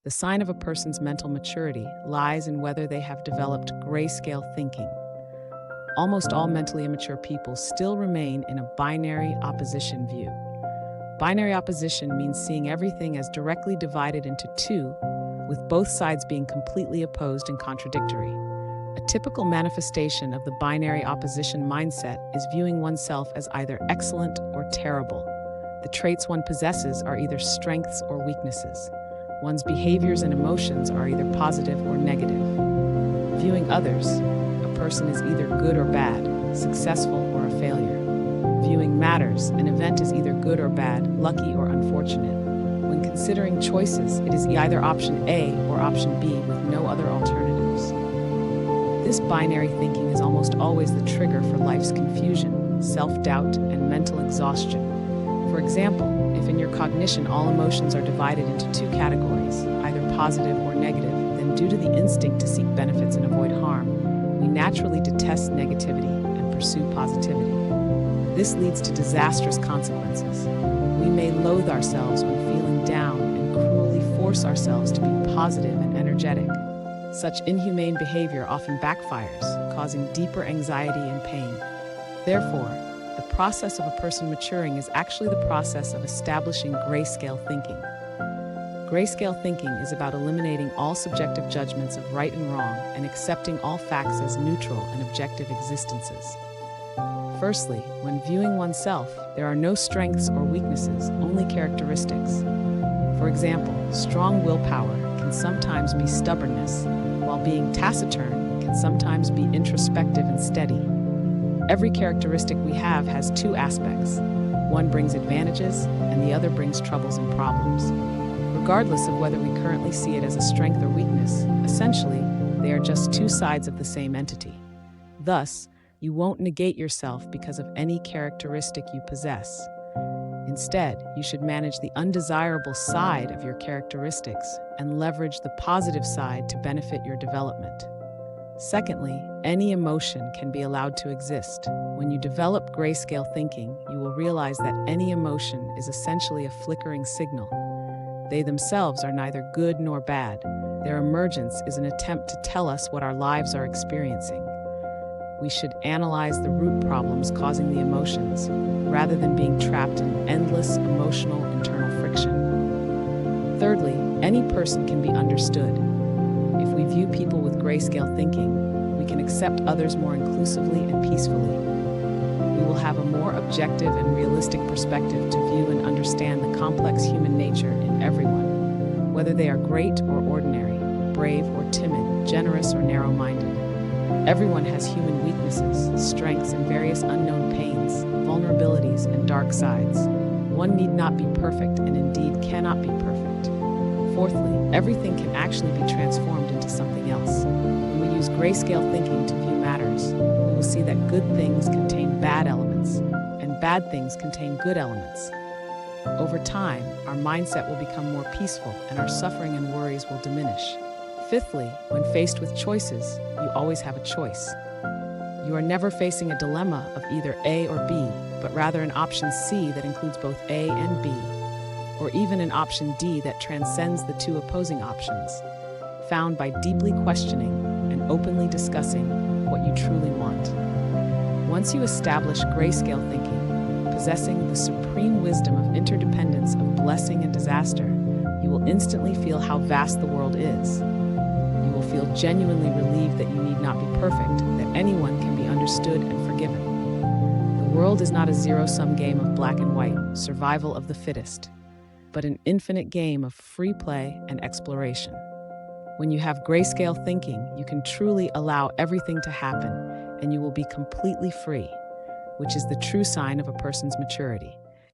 The sign of a person's mental maturity lies in whether they have developed grayscale thinking. Almost all mentally immature people still remain in a binary opposition view. Binary opposition means seeing everything as directly divided into two, with both sides being completely opposed and contradictory. A typical manifestation of the binary opposition mindset is viewing oneself as either excellent or terrible. The traits one possesses are either strengths or weaknesses. One's behaviors and emotions are either positive or negative. Viewing others, a person is either good or bad, successful or a failure. Viewing matters, an event is either good or bad, lucky or unfortunate. When considering choices, it is either option A or option B with no other alternatives. This binary thinking is almost always the trigger for life's confusion, self-doubt, and mental exhaustion. For example, if in your cognition all emotions are divided into two categories, either positive or negative, then due to the instinct to seek benefits and avoid harm, we naturally detest negativity and pursue positivity. This leads to disastrous consequences. We may loathe ourselves when feeling down and cruelly force ourselves to be positive and energetic. Such inhumane behavior often backfires, causing deeper anxiety and pain. Therefore, the process of a person maturing is actually the process of establishing grayscale thinking. Grayscale thinking is about eliminating all subjective judgments of right and wrong and accepting all facts as neutral and objective existences. Firstly, when viewing oneself, there are no strengths or weaknesses, only characteristics. For example, strong willpower can sometimes be stubbornness, while being taciturn can sometimes be introspective and steady. Every characteristic we have has two aspects. One brings advantages, and the other brings troubles and problems. Regardless of whether we currently see it as a strength or weakness, essentially, they are just two sides of the same entity. Thus, you won't negate yourself because of any characteristic you possess. Instead, you should manage the undesirable side of your characteristics and leverage the positive side to benefit your development. Secondly, any emotion can be allowed to exist. When you develop grayscale thinking, you will realize that any emotion is essentially a flickering signal. They themselves are neither good nor bad. Their emergence is an attempt to tell us what our lives are experiencing. We should analyze the root problems causing the emotions, rather than being trapped in endless emotional internal friction. Thirdly, any person can be understood. If we view people with grayscale thinking, we can accept others more inclusively and peacefully. We will have a more objective and realistic perspective to view and understand the complex human nature in everyone, whether they are great or ordinary, brave or timid, generous or narrow-minded. Everyone has human weaknesses, strengths, and various unknown pains, vulnerabilities, and dark sides. One need not be perfect and indeed cannot be perfect. Fourthly, everything can actually be transformed into something else. When we use grayscale thinking to view matters, we will see that good things contain bad elements, and bad things contain good elements. Over time, our mindset will become more peaceful and our suffering and worries will diminish. Fifthly, when faced with choices, you always have a choice. You are never facing a dilemma of either A or B, but rather an option C that includes both A and B, or even an option D that transcends the two opposing options, found by deeply questioning and openly discussing what you truly want. Once you establish grayscale thinking, possessing the supreme wisdom of interdependence of blessing and disaster, you will instantly feel how vast the world is. You will feel genuinely relieved that you need not be perfect, that anyone can be understood and forgiven. The world is not a zero-sum game of black and white, survival of the fittest, but an infinite game of free play and exploration. When you have grayscale thinking, you can truly allow everything to happen, and you will be completely free, which is the true sign of a person's maturity.